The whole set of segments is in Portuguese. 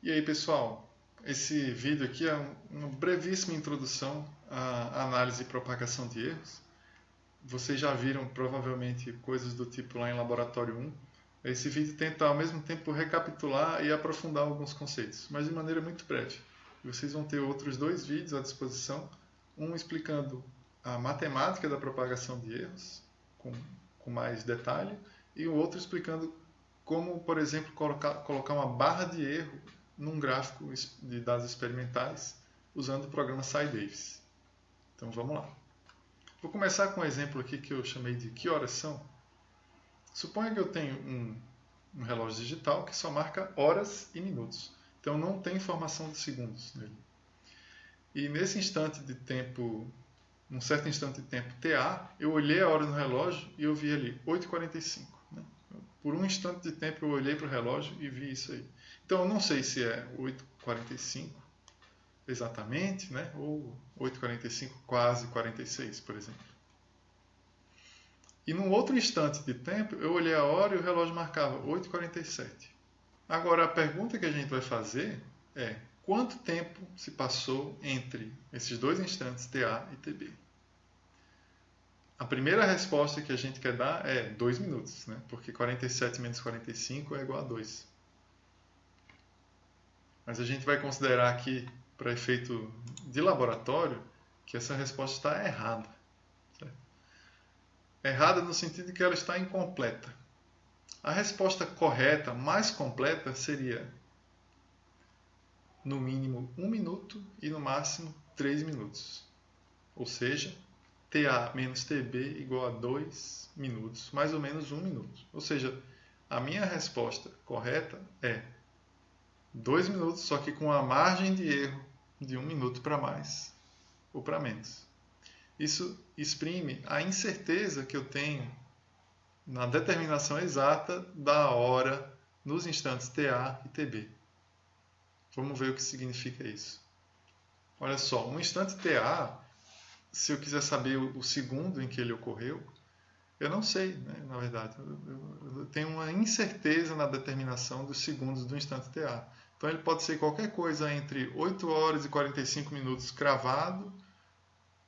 E aí, pessoal, esse vídeo aqui é uma brevíssima introdução à análise e propagação de erros. Vocês já viram provavelmente coisas do tipo lá em Laboratório 1. Esse vídeo tenta ao mesmo tempo recapitular e aprofundar alguns conceitos, mas de maneira muito breve. Vocês vão ter outros dois vídeos à disposição, um explicando a matemática da propagação de erros, com mais detalhe, e o outro explicando como, por exemplo, colocar uma barra de erro num gráfico de dados experimentais usando o programa SciDavis. Então vamos lá. Vou começar com um exemplo aqui que eu chamei de que horas são. Suponha que eu tenho um relógio digital que só marca horas e minutos. Então não tem informação de segundos nele. E nesse instante de tempo, num certo instante de tempo TA, eu olhei a hora no relógio e eu vi ali 8h45. Né? Por um instante de tempo eu olhei para o relógio e vi isso aí. Então eu não sei se é 8h45 exatamente, né? Ou 8h45 quase 46, por exemplo. E num outro instante de tempo eu olhei a hora e o relógio marcava 8h47. Agora a pergunta que a gente vai fazer é: quanto tempo se passou entre esses dois instantes TA e TB? A primeira resposta que a gente quer dar é 2 minutos, né? Porque 47 menos 45 é igual a 2. Mas a gente vai considerar aqui, para efeito de laboratório, que essa resposta está errada. Certo? Errada no sentido de que ela está incompleta. A resposta correta, mais completa, seria no mínimo 1 minuto e no máximo 3 minutos. Ou seja, TA menos TB igual a 2 minutos, mais ou menos 1 minuto. Ou seja, a minha resposta correta é 2 minutos, só que com a margem de erro de 1 minuto para mais ou para menos. Isso exprime a incerteza que eu tenho na determinação exata da hora nos instantes TA e TB. Vamos ver o que significa isso. Olha só, um instante TA, se eu quiser saber o segundo em que ele ocorreu, eu não sei, né, na verdade. Eu tenho uma incerteza na determinação dos segundos do instante TA. Então ele pode ser qualquer coisa entre 8 horas e 45 minutos cravado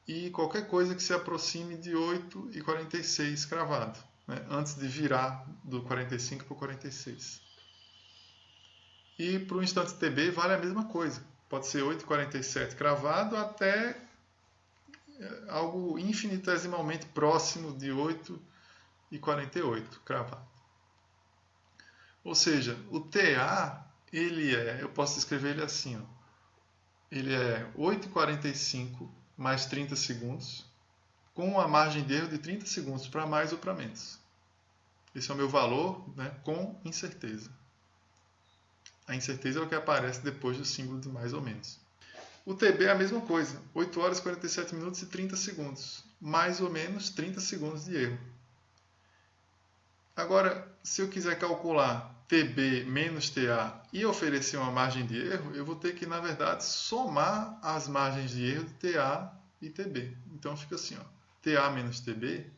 e qualquer coisa que se aproxime de 8h46 cravado, né, antes de virar do 45 para o 46. E para o instante TB vale a mesma coisa. Pode ser 8h47 cravado até algo infinitesimalmente próximo de 8h48 cravado. Ou seja, o TA, eu posso escrever ele assim, ó. Ele é 8h45 mais 30 segundos, com uma margem de erro de 30 segundos para mais ou para menos. Esse é o meu valor, né, com incerteza. A incerteza é o que aparece depois do símbolo de mais ou menos. O TB é a mesma coisa, 8 horas, 47 minutos e 30 segundos. Mais ou menos 30 segundos de erro. Agora, se eu quiser calcular TB menos TA e oferecer uma margem de erro, eu vou ter que, na verdade, somar as margens de erro de TA e TB. Então fica assim, ó, TA menos TB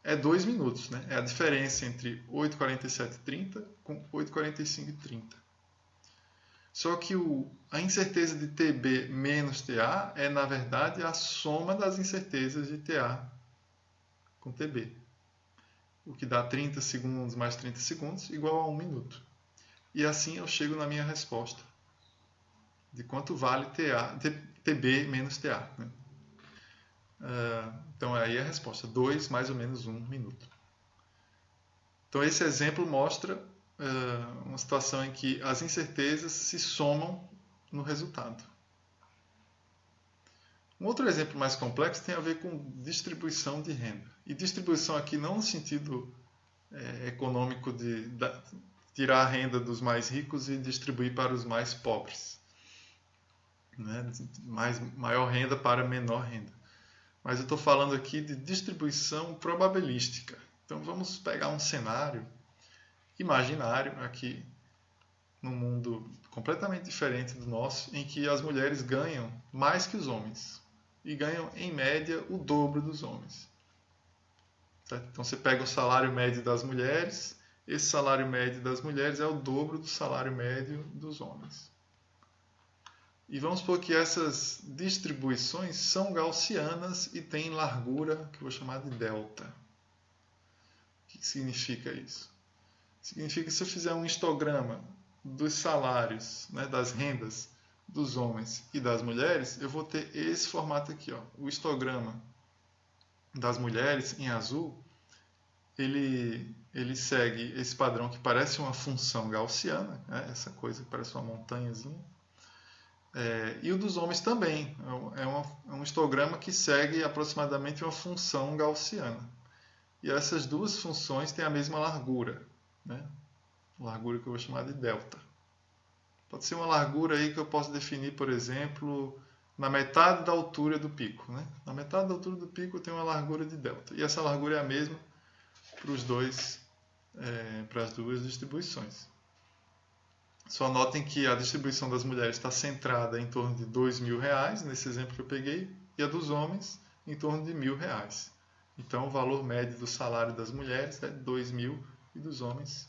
é 2 minutos, né? É a diferença entre 8h47 e 30 com 8h45 e 30. Só que a incerteza de TB menos TA é, na verdade, a soma das incertezas de TA com TB. O que dá 30 segundos mais 30 segundos igual a 1 minuto. E assim eu chego na minha resposta de quanto vale TB menos TA. Né? Então aí a resposta, 2 mais ou menos 1 minuto. Então esse exemplo mostra uma situação em que as incertezas se somam no resultado. Um outro exemplo mais complexo tem a ver com distribuição de renda. E distribuição aqui não no sentido econômico de tirar a renda dos mais ricos e distribuir para os mais pobres. Né? Maior renda para menor renda. Mas eu estou falando aqui de distribuição probabilística. Então vamos pegar um cenário imaginário aqui num mundo completamente diferente do nosso, em que as mulheres ganham mais que os homens e ganham em média o dobro dos homens. Certo? Então você pega o salário médio das mulheres, esse salário médio das mulheres é o dobro do salário médio dos homens. E vamos supor que essas distribuições são gaussianas e têm largura que eu vou chamar de delta. O que significa isso? Significa que se eu fizer um histograma dos salários, né, das rendas dos homens e das mulheres, eu vou ter esse formato aqui. Ó. O histograma das mulheres, em azul, ele segue esse padrão que parece uma função gaussiana, né, essa coisa que parece uma montanhazinha. E o dos homens também. É um histograma que segue aproximadamente uma função gaussiana. E essas duas funções têm a mesma largura. Né? Largura que eu vou chamar de delta. Pode ser uma largura aí que eu posso definir, por exemplo, na metade da altura do pico. Né? Na metade da altura do pico eu tenho uma largura de delta. E essa largura é a mesma para as duas distribuições. Só notem que a distribuição das mulheres está centrada em torno de R$2.000, nesse exemplo que eu peguei, e a dos homens em torno de R$1.000. Então, o valor médio do salário das mulheres é R$2.000 e dos homens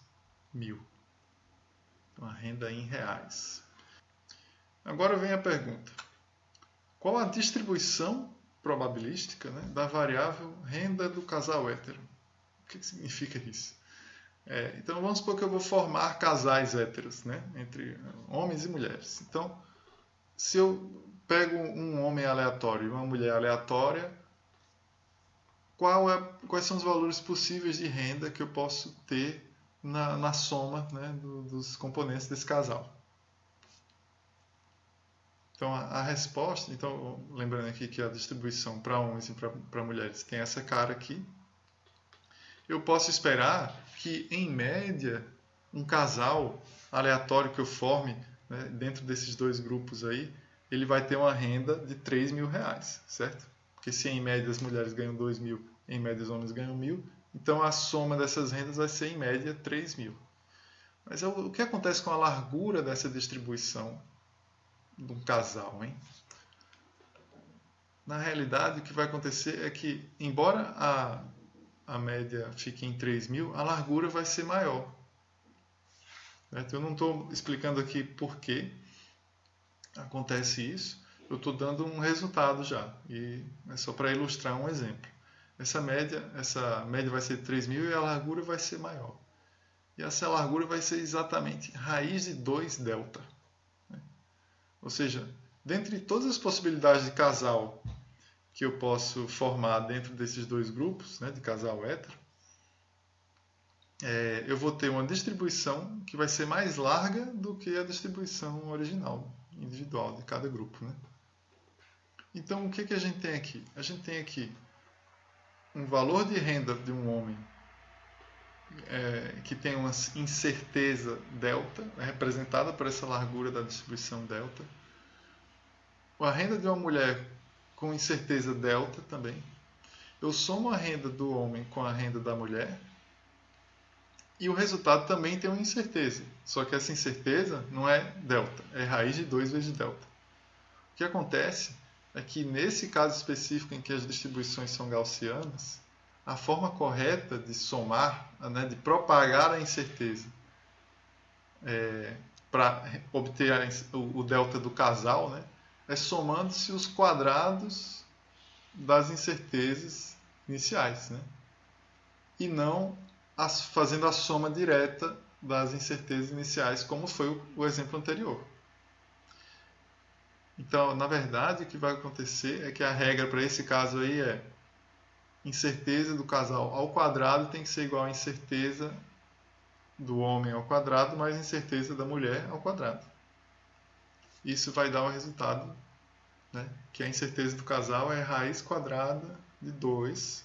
R$1.000. Então, a renda em reais. Agora vem a pergunta. Qual a distribuição probabilística, né, da variável renda do casal hétero? O que significa isso? Então vamos supor que eu vou formar casais héteros, né, entre homens e mulheres. Então, se eu pego um homem aleatório e uma mulher aleatória, quais são os valores possíveis de renda que eu posso ter na soma, né, dos componentes desse casal? Então a resposta, então, lembrando aqui que a distribuição para homens e para mulheres tem essa cara aqui. Eu posso esperar que, em média, um casal aleatório que eu forme, né, dentro desses dois grupos aí, ele vai ter uma renda de R$3.000, certo? Porque se em média as mulheres ganham 2.000, em média os homens ganham 1.000, então a soma dessas rendas vai ser, em média, 3.000. Mas o que acontece com a largura dessa distribuição de um casal, hein? Na realidade, o que vai acontecer é que, embora a média fique em 3.000, a largura vai ser maior. Eu não estou explicando aqui por que acontece isso, eu estou dando um resultado já, e é só para ilustrar um exemplo. Essa média vai ser 3.000 e a largura vai ser maior. E essa largura vai ser exatamente raiz de 2 delta. Ou seja, dentre todas as possibilidades de casal que eu posso formar dentro desses dois grupos, né, de casal hétero, eu vou ter uma distribuição que vai ser mais larga do que a distribuição original, individual de cada grupo. Né? Então, o que a gente tem aqui? A gente tem aqui um valor de renda de um homem que tem uma incerteza delta, representada por essa largura da distribuição delta. A renda de uma mulher com incerteza delta também. Eu somo a renda do homem com a renda da mulher. E o resultado também tem uma incerteza. Só que essa incerteza não é delta, é raiz de 2 vezes delta. O que acontece é que nesse caso específico em que as distribuições são gaussianas, a forma correta de somar, né, de propagar a incerteza para obter o delta do casal, né, é somando-se os quadrados das incertezas iniciais, né? E não fazendo a soma direta das incertezas iniciais, como foi o exemplo anterior. Então, na verdade, o que vai acontecer é que a regra para esse caso aí é incerteza do casal ao quadrado tem que ser igual a incerteza do homem ao quadrado mais incerteza da mulher ao quadrado. Isso vai dar o resultado, né, que a incerteza do casal é raiz quadrada de 2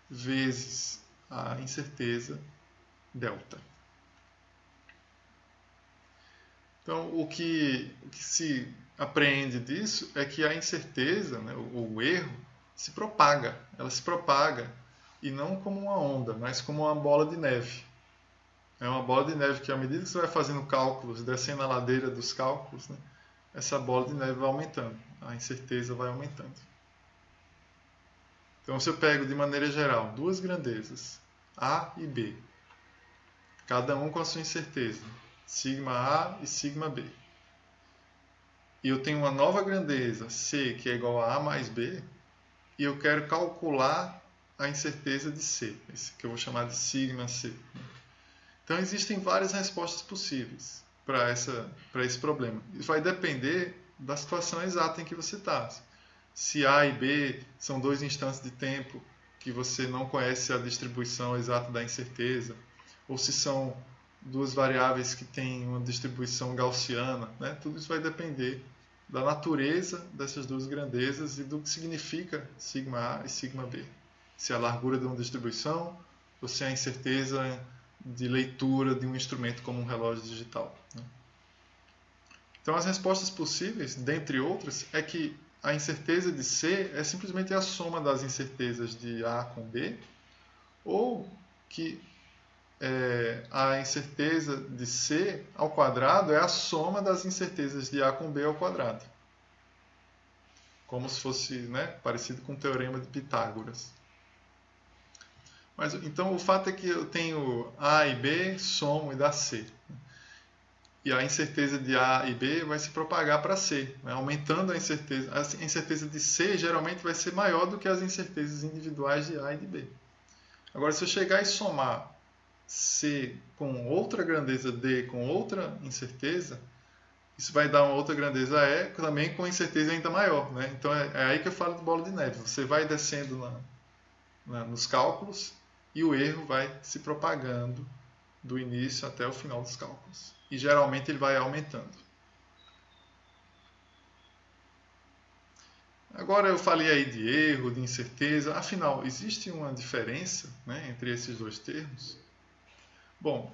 vezes a incerteza delta. Então, o que se apreende disso é que a incerteza, né, o erro, se propaga. Ela se propaga, e não como uma onda, mas como uma bola de neve. É uma bola de neve que, à medida que você vai fazendo cálculos, descendo a ladeira dos cálculos, né, essa bola de neve vai aumentando, a incerteza vai aumentando. Então, se eu pego de maneira geral duas grandezas, A e B, cada um com a sua incerteza, sigma A e sigma B. e eu tenho uma nova grandeza C que é igual a A mais B, e eu quero calcular a incerteza de C, esse que eu vou chamar de sigma C. Então existem várias respostas possíveis para esse problema. Isso vai depender da situação exata em que você está. Se A e B são dois instantes de tempo que você não conhece a distribuição exata da incerteza, ou se são duas variáveis que têm uma distribuição gaussiana, né? Tudo isso vai depender da natureza dessas duas grandezas e do que significa sigma A e sigma B. Se é a largura de uma distribuição ou se é a incerteza de leitura de um instrumento como um relógio digital, né? Então as respostas possíveis, dentre outras, é que a incerteza de C é simplesmente a soma das incertezas de A com B, ou que a incerteza de C ao quadrado é a soma das incertezas de A com B ao quadrado. Como se fosse, né, parecido com o teorema de Pitágoras. Mas, então o fato é que eu tenho A e B, somo e dá C. E a incerteza de A e B vai se propagar para C, né, aumentando a incerteza. A incerteza de C geralmente vai ser maior do que as incertezas individuais de A e de B. Agora, se eu chegar e somar C com outra grandeza D com outra incerteza, isso vai dar uma outra grandeza E também com incerteza ainda maior, né? Então é aí que eu falo de bola de neve. Você vai descendo nos cálculos e o erro vai se propagando do início até o final dos cálculos. E geralmente ele vai aumentando. Agora eu falei aí de erro, de incerteza. Afinal, existe uma diferença, né, entre esses dois termos? Bom,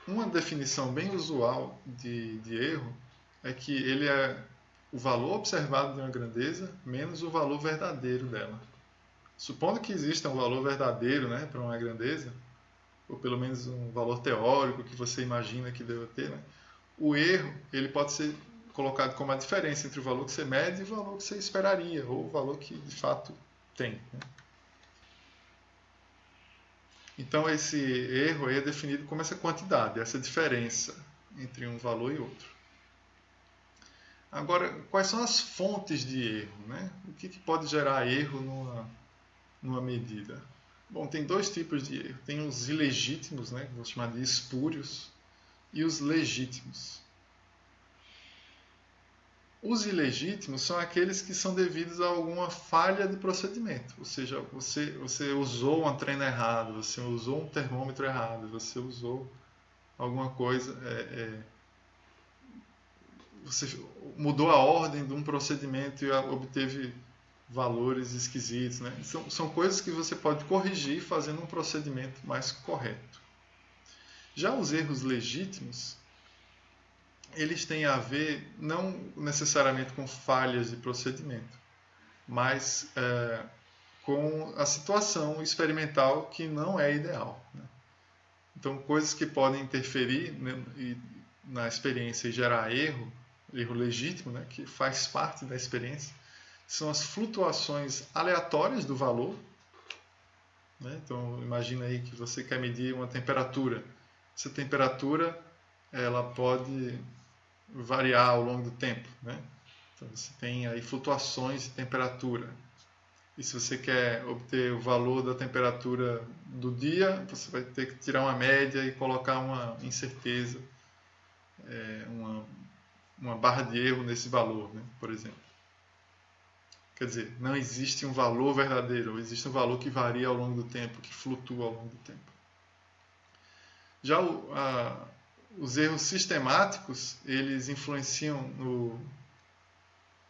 uma definição bem usual de erro é que ele é o valor observado de uma grandeza menos o valor verdadeiro dela. Supondo que exista um valor verdadeiro, né, para uma grandeza, ou pelo menos um valor teórico que você imagina que deva ter, né, o erro ele pode ser colocado como a diferença entre o valor que você mede e o valor que você esperaria, ou o valor que de fato tem, né? Então esse erro aí é definido como essa quantidade, essa diferença entre um valor e outro. Agora, quais são as fontes de erro, né? O que pode gerar erro numa medida? Bom, tem dois tipos de erro. Tem os ilegítimos, né? Vou chamar de espúrios, e os legítimos. Os ilegítimos são aqueles que são devidos a alguma falha de procedimento, ou seja, você usou uma treina errada, você usou um termômetro errado, você usou alguma coisa, você mudou a ordem de um procedimento e obteve valores esquisitos, né? São coisas que você pode corrigir fazendo um procedimento mais correto. Já os erros legítimos, eles têm a ver não necessariamente com falhas de procedimento, mas com a situação experimental que não é ideal, né? Então, coisas que podem interferir, né, na experiência e gerar erro legítimo, né, que faz parte da experiência, são as flutuações aleatórias do valor, né? Então, imagina aí que você quer medir uma temperatura. Essa temperatura ela pode variar ao longo do tempo, né? Então você tem aí flutuações de temperatura. E se você quer obter o valor da temperatura do dia, você vai ter que tirar uma média e colocar uma incerteza, uma barra de erro nesse valor, né? Por exemplo. Quer dizer, não existe um valor verdadeiro, existe um valor que varia ao longo do tempo, que flutua ao longo do tempo. Já os erros sistemáticos, eles influenciam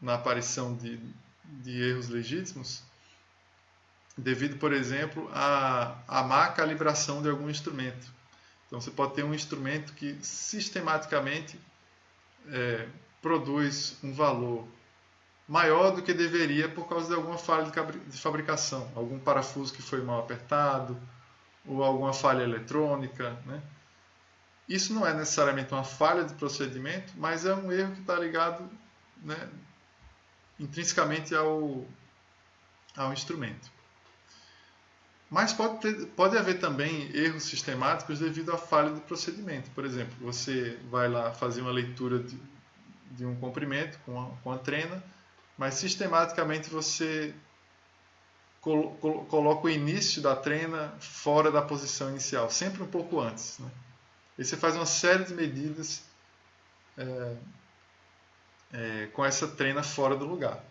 na aparição de erros legítimos, devido, por exemplo, à má calibração de algum instrumento. Então, você pode ter um instrumento que sistematicamente produz um valor maior do que deveria por causa de alguma falha de fabricação, algum parafuso que foi mal apertado, ou alguma falha eletrônica, né? Isso não é necessariamente uma falha de procedimento, mas é um erro que está ligado, né, intrinsecamente ao instrumento. Mas pode haver também erros sistemáticos devido à falha de procedimento. Por exemplo, você vai lá fazer uma leitura de um comprimento com a trena, mas sistematicamente você coloca o início da trena fora da posição inicial, sempre um pouco antes, né? E você faz uma série de medidas com essa trena fora do lugar.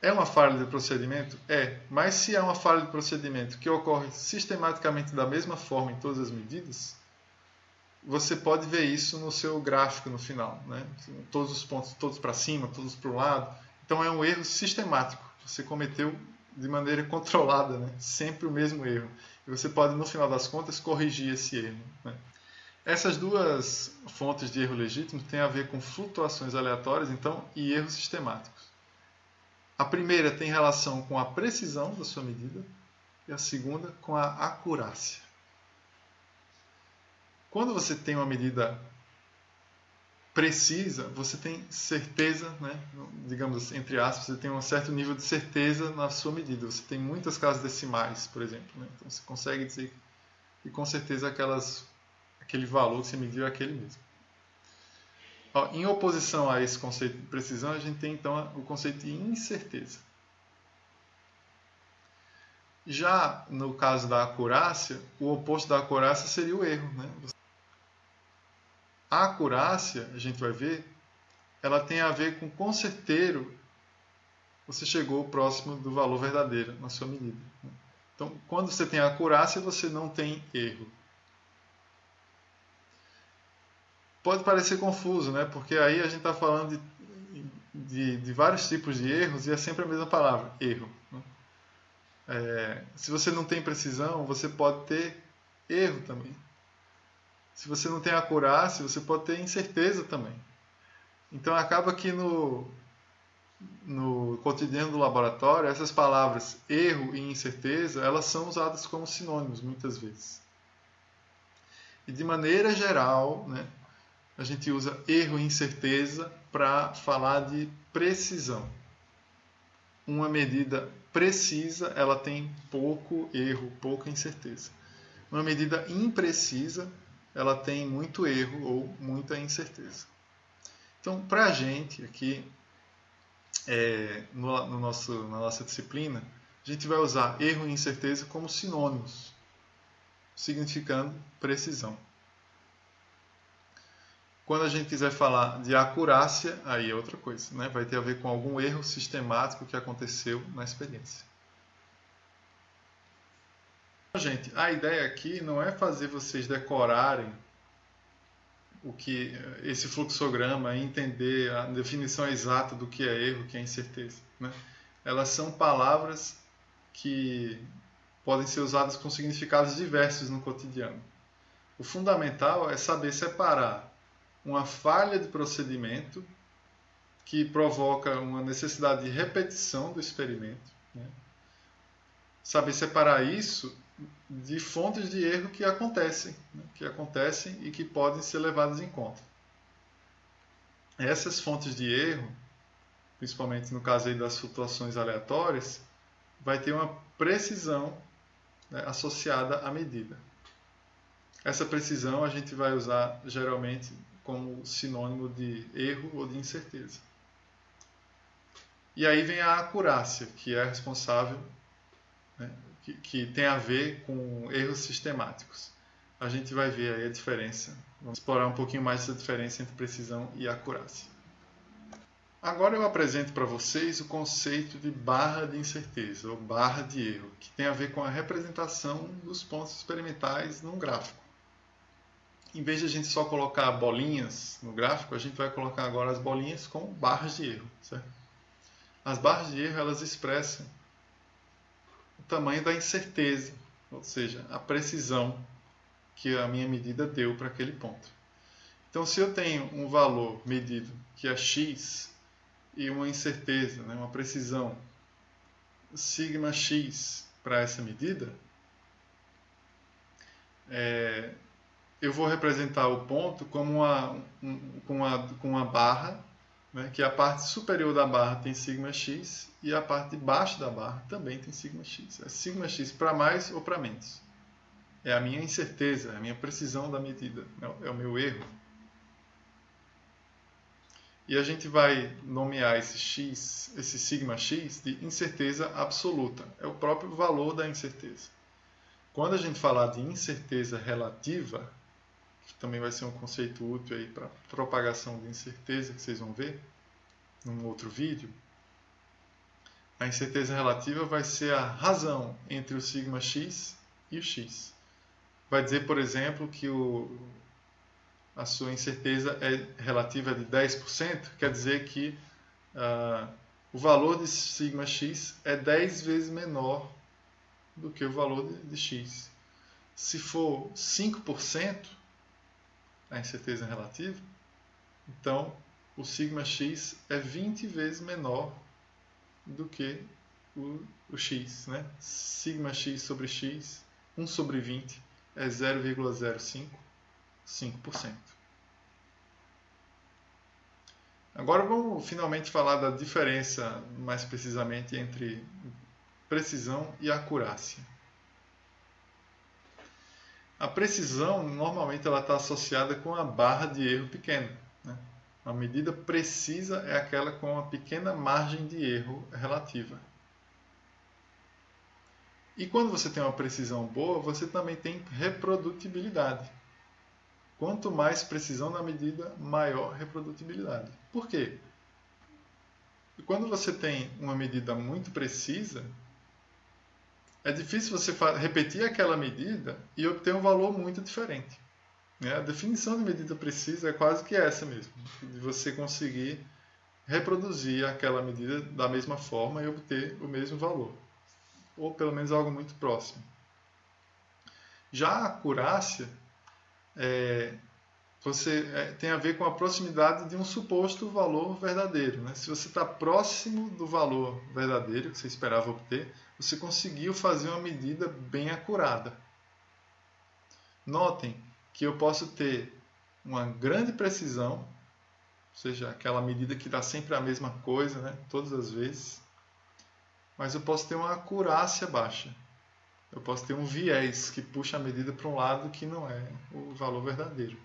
É uma falha de procedimento? É, mas se é uma falha de procedimento que ocorre sistematicamente da mesma forma em todas as medidas, você pode ver isso no seu gráfico no final, né? Todos os pontos, todos para cima, todos para o lado. Então é um erro sistemático. Você cometeu de maneira controlada, né? Sempre o mesmo erro. E você pode, no final das contas, corrigir esse erro, né? Essas duas fontes de erro legítimo têm a ver com flutuações aleatórias, então, e erros sistemáticos. A primeira tem relação com a precisão da sua medida e a segunda com a acurácia. Quando você tem uma medida precisa, você tem certeza, né? Digamos entre aspas, você tem um certo nível de certeza na sua medida. Você tem muitas casas decimais, por exemplo, né? Então você consegue dizer que com certeza aquele valor que você mediu é aquele mesmo. Ó, em oposição a esse conceito de precisão, a gente tem então o conceito de incerteza. Já no caso da acurácia, o oposto da acurácia seria o erro, né? A acurácia, a gente vai ver, ela tem a ver com quão certeiro você chegou próximo do valor verdadeiro na sua medida. Então, quando você tem a acurácia, você não tem erro. Pode parecer confuso, né? Porque aí a gente está falando de vários tipos de erros e é sempre a mesma palavra, erro. Se você não tem precisão, você pode ter erro também. Se você não tem acurácia, você pode ter incerteza também. Então acaba que no cotidiano do laboratório, essas palavras erro e incerteza, elas são usadas como sinônimos muitas vezes. E de maneira geral, né, a gente usa erro e incerteza para falar de precisão. Uma medida precisa, ela tem pouco erro, pouca incerteza. Uma medida imprecisa, ela tem muito erro ou muita incerteza. Então, para a gente aqui, na nossa disciplina, a gente vai usar erro e incerteza como sinônimos, significando precisão. Quando a gente quiser falar de acurácia, aí é outra coisa, né? Vai ter a ver com algum erro sistemático que aconteceu na experiência. Gente, a ideia aqui não é fazer vocês decorarem esse fluxograma e entender a definição exata do que é erro, o que é incerteza, né? Elas são palavras que podem ser usadas com significados diversos no cotidiano. O fundamental é saber separar uma falha de procedimento que provoca uma necessidade de repetição do experimento, né? Saber separar isso de fontes de erro que acontecem, né? E que podem ser levadas em conta. Essas fontes de erro, principalmente no caso aí das flutuações aleatórias, vai ter uma precisão, né, associada à medida. Essa precisão a gente vai usar geralmente como sinônimo de erro ou de incerteza. E aí vem a acurácia, que é responsável, né, que tem a ver com erros sistemáticos. A gente vai ver aí a diferença. Vamos explorar um pouquinho mais essa diferença entre precisão e acurácia. Agora eu apresento para vocês o conceito de barra de incerteza, ou barra de erro, que tem a ver com a representação dos pontos experimentais num gráfico. Em vez de a gente só colocar bolinhas no gráfico, a gente vai colocar agora as bolinhas com barras de erro, certo? As barras de erro, elas expressam o tamanho da incerteza, ou seja, a precisão que a minha medida deu para aquele ponto. Então, se eu tenho um valor medido que é x e uma incerteza, né, uma precisão sigma x para essa medida, eu vou representar o ponto como com uma barra, né, que a parte superior da barra tem sigma x e a parte de baixo da barra também tem sigma x. É sigma x para mais ou para menos. É a minha incerteza, é a minha precisão da medida, é o meu erro. E a gente vai nomear esse x, esse sigma x, de incerteza absoluta. É o próprio valor da incerteza. Quando a gente falar de incerteza relativa, que também vai ser um conceito útil aí para propagação de incerteza, que vocês vão ver num outro vídeo, a incerteza relativa vai ser a razão entre o sigma x e o x. Vai dizer, por exemplo, que a sua incerteza relativa é de 10%, quer dizer que o valor de sigma x é 10 vezes menor do que o valor de x. Se for 5%, a incerteza relativa, então o sigma x é 20 vezes menor do que o x. Né? Sigma x sobre x, 1 sobre 20, é 0,05, 5%. Agora vamos finalmente falar da diferença, mais precisamente, entre precisão e acurácia. A precisão, normalmente, ela está associada com a barra de erro pequena. Né? Uma medida precisa é aquela com uma pequena margem de erro relativa. E quando você tem uma precisão boa, você também tem reprodutibilidade. Quanto mais precisão na medida, maior reprodutibilidade. Por quê? Quando você tem uma medida muito precisa, é difícil você repetir aquela medida e obter um valor muito diferente. A definição de medida precisa é quase que essa mesmo, de você conseguir reproduzir aquela medida da mesma forma e obter o mesmo valor, ou pelo menos algo muito próximo. Já a acurácia tem a ver com a proximidade de um suposto valor verdadeiro. Né? Se você está próximo do valor verdadeiro que você esperava obter, você conseguiu fazer uma medida bem acurada. Notem que eu posso ter uma grande precisão, ou seja, aquela medida que dá sempre a mesma coisa, né? Todas as vezes, mas eu posso ter uma acurácia baixa. Eu posso ter um viés que puxa a medida para um lado que não é o valor verdadeiro.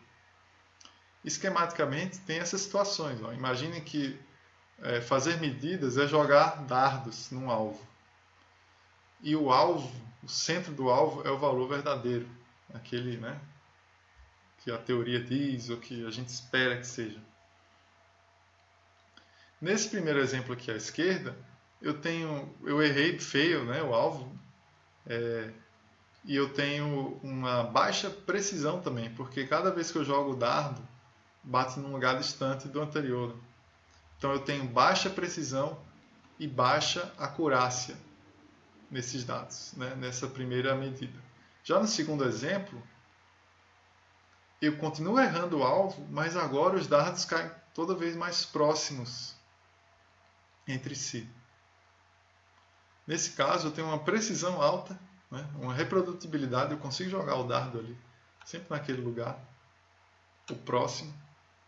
Esquematicamente, tem essas situações. Ó. Imaginem que fazer medidas é jogar dardos num alvo. E o alvo, o centro do alvo, é o valor verdadeiro. Aquele, né, que a teoria diz ou que a gente espera que seja. Nesse primeiro exemplo aqui à esquerda, eu errei feio, né, o alvo, e eu tenho uma baixa precisão também, porque cada vez que eu jogo o dardo, bate num lugar distante do anterior. Então eu tenho baixa precisão e baixa acurácia nesses dados, né, nessa primeira medida. Já no segundo exemplo, eu continuo errando o alvo, mas agora os dardos caem toda vez mais próximos entre si. Nesse caso, eu tenho uma precisão alta, né, uma reprodutibilidade, eu consigo jogar o dardo ali, sempre naquele lugar, o próximo,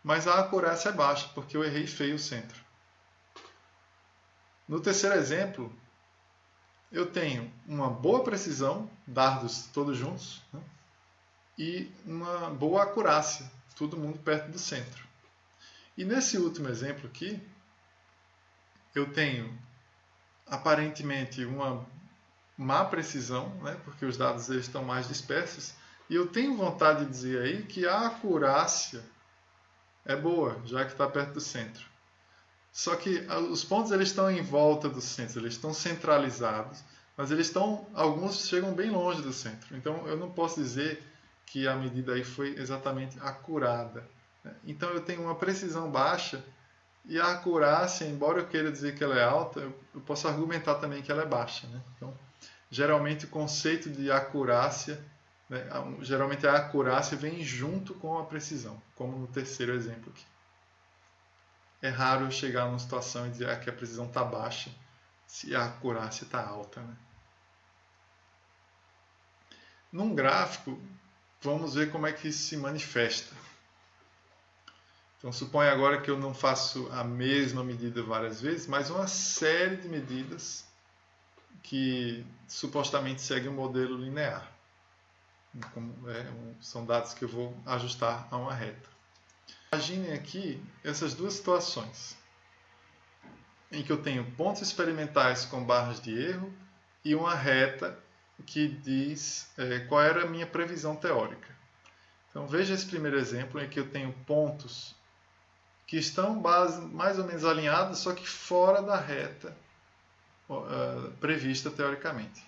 mas a acurácia é baixa, porque eu errei feio o centro. No terceiro exemplo, eu tenho uma boa precisão, dardos todos juntos, né, e uma boa acurácia, todo mundo perto do centro. E nesse último exemplo aqui, eu tenho aparentemente uma má precisão, né, porque os dados eles estão mais dispersos, e eu tenho vontade de dizer aí que a acurácia é boa, já que está perto do centro. Só que os pontos eles estão em volta do centro, eles estão centralizados, mas alguns chegam bem longe do centro. Então eu não posso dizer que a medida aí foi exatamente acurada. Então eu tenho uma precisão baixa e a acurácia, embora eu queira dizer que ela é alta, eu posso argumentar também que ela é baixa. Né? Então, geralmente o conceito de acurácia, né, geralmente a acurácia vem junto com a precisão, como no terceiro exemplo aqui. É raro eu chegar numa situação e dizer que a precisão está baixa se a acurácia está alta. Né? Num gráfico, vamos ver como é que isso se manifesta. Então, suponha agora que eu não faço a mesma medida várias vezes, mas uma série de medidas que supostamente seguem um modelo linear. São dados que eu vou ajustar a uma reta. Imaginem aqui essas duas situações, em que eu tenho pontos experimentais com barras de erro e uma reta que diz qual era a minha previsão teórica. Então veja esse primeiro exemplo em que eu tenho pontos que estão mais ou menos alinhados, só que fora da reta prevista teoricamente.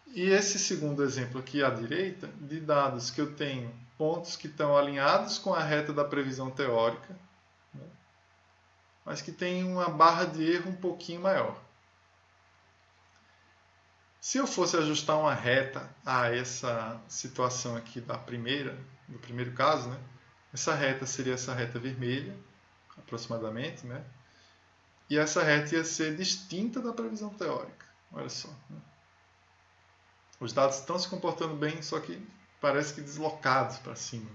E esse segundo exemplo aqui à direita, de dados que eu tenho pontos que estão alinhados com a reta da previsão teórica, né, mas que tem uma barra de erro um pouquinho maior. Se eu fosse ajustar uma reta a essa situação aqui do primeiro caso, né, essa reta seria essa reta vermelha, aproximadamente, né, e essa reta ia ser distinta da previsão teórica. Olha só. Né? Os dados estão se comportando bem, só que parece que deslocados para cima.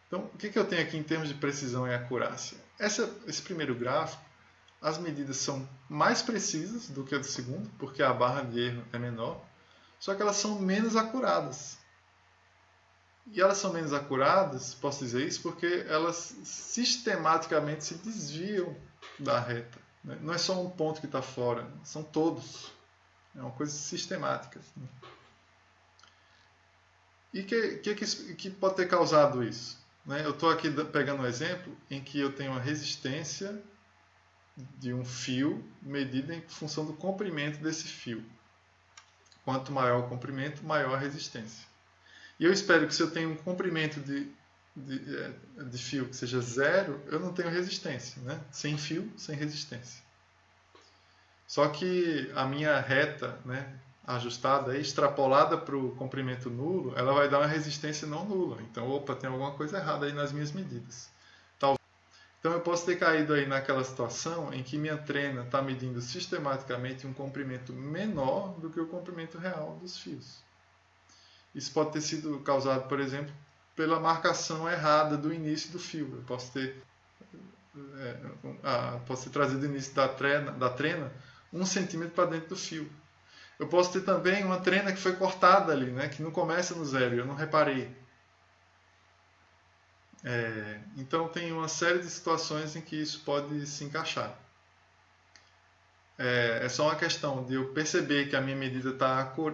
Então, o que eu tenho aqui em termos de precisão e acurácia? Esse primeiro gráfico, as medidas são mais precisas do que a do segundo, porque a barra de erro é menor, só que elas são menos acuradas. E elas são menos acuradas, posso dizer isso, porque elas sistematicamente se desviam da reta. Não é só um ponto que está fora, são todos. É uma coisa sistemática. E o que pode ter causado isso? Eu estou aqui pegando um exemplo em que eu tenho uma resistência de um fio medida em função do comprimento desse fio. Quanto maior o comprimento, maior a resistência. E eu espero que se eu tenho um comprimento de fio que seja zero, eu não tenho resistência. Né? Sem fio, sem resistência. Só que a minha reta, né, ajustada, extrapolada para o comprimento nulo, ela vai dar uma resistência não nula. Então, opa, tem alguma coisa errada aí nas minhas medidas. Então, eu posso ter caído aí naquela situação em que minha trena está medindo sistematicamente um comprimento menor do que o comprimento real dos fios. Isso pode ter sido causado, por exemplo, pela marcação errada do início do fio. Eu posso ter trazido o início da trena 1 centímetro para dentro do fio. Eu posso ter também uma trena que foi cortada ali, né, que não começa no zero, eu não reparei. Então tem uma série de situações em que isso pode se encaixar. É só uma questão de eu perceber que a minha medida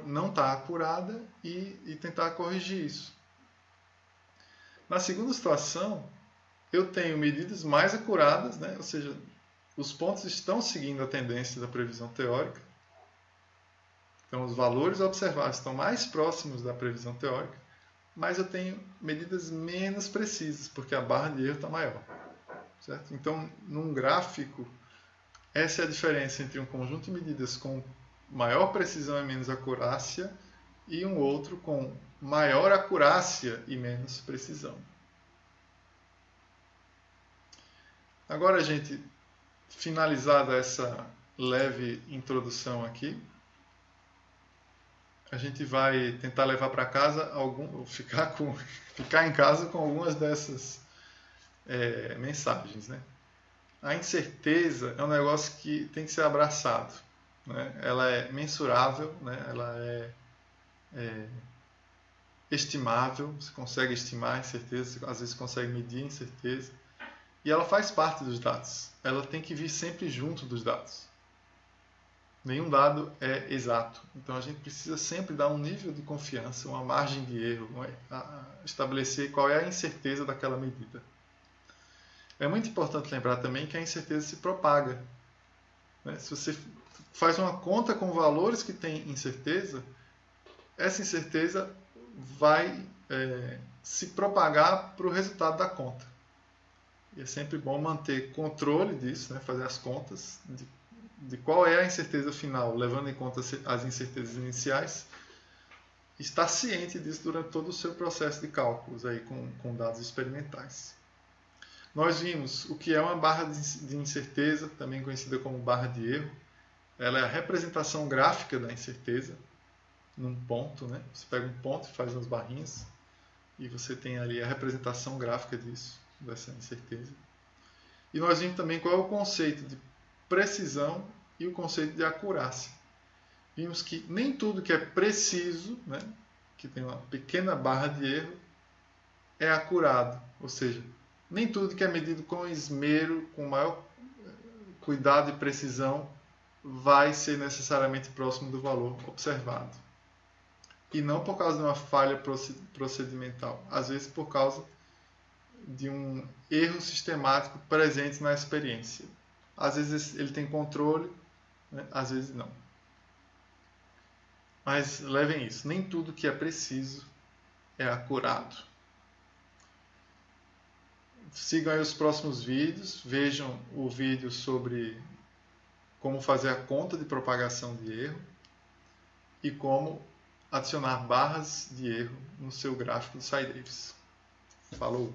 não está acurada e tentar corrigir isso. Na segunda situação, eu tenho medidas mais acuradas, né, ou seja, os pontos estão seguindo a tendência da previsão teórica. Então, os valores observados estão mais próximos da previsão teórica, mas eu tenho medidas menos precisas, porque a barra de erro está maior. Certo? Então, num gráfico, essa é a diferença entre um conjunto de medidas com maior precisão e menos acurácia e um outro com maior acurácia e menos precisão. Agora, gente, finalizada essa leve introdução aqui, a gente vai tentar levar para casa ficar em casa com algumas dessas mensagens, né? A incerteza é um negócio que tem que ser abraçado, né? Ela é mensurável, né? Ela é estimável, você consegue estimar a incerteza, às vezes consegue medir a incerteza, e ela faz parte dos dados. Ela tem que vir sempre junto dos dados. Nenhum dado é exato. Então a gente precisa sempre dar um nível de confiança, uma margem de erro, estabelecer qual é a incerteza daquela medida. É muito importante lembrar também que a incerteza se propaga. Se você faz uma conta com valores que têm incerteza, essa incerteza vai se propagar para o resultado da conta. E é sempre bom manter controle disso, né? Fazer as contas de qual é a incerteza final, levando em conta as incertezas iniciais, estar ciente disso durante todo o seu processo de cálculos aí com dados experimentais. Nós vimos o que é uma barra de incerteza, também conhecida como barra de erro. Ela é a representação gráfica da incerteza num ponto, né? Você pega um ponto e faz umas barrinhas e você tem ali a representação gráfica dessa incerteza. E nós vimos também qual é o conceito de precisão e o conceito de acurácia. Vimos que nem tudo que é preciso, né, que tem uma pequena barra de erro, é acurado, ou seja, nem tudo que é medido com esmero, com maior cuidado e precisão, vai ser necessariamente próximo do valor observado. E não por causa de uma falha procedimental, às vezes por causa de um erro sistemático presente na experiência. Às vezes ele tem controle, né? Às vezes não. Mas levem isso, nem tudo que é preciso é acurado. Sigam aí os próximos vídeos, vejam o vídeo sobre como fazer a conta de propagação de erro e como adicionar barras de erro no seu gráfico do SciDavis. Falou!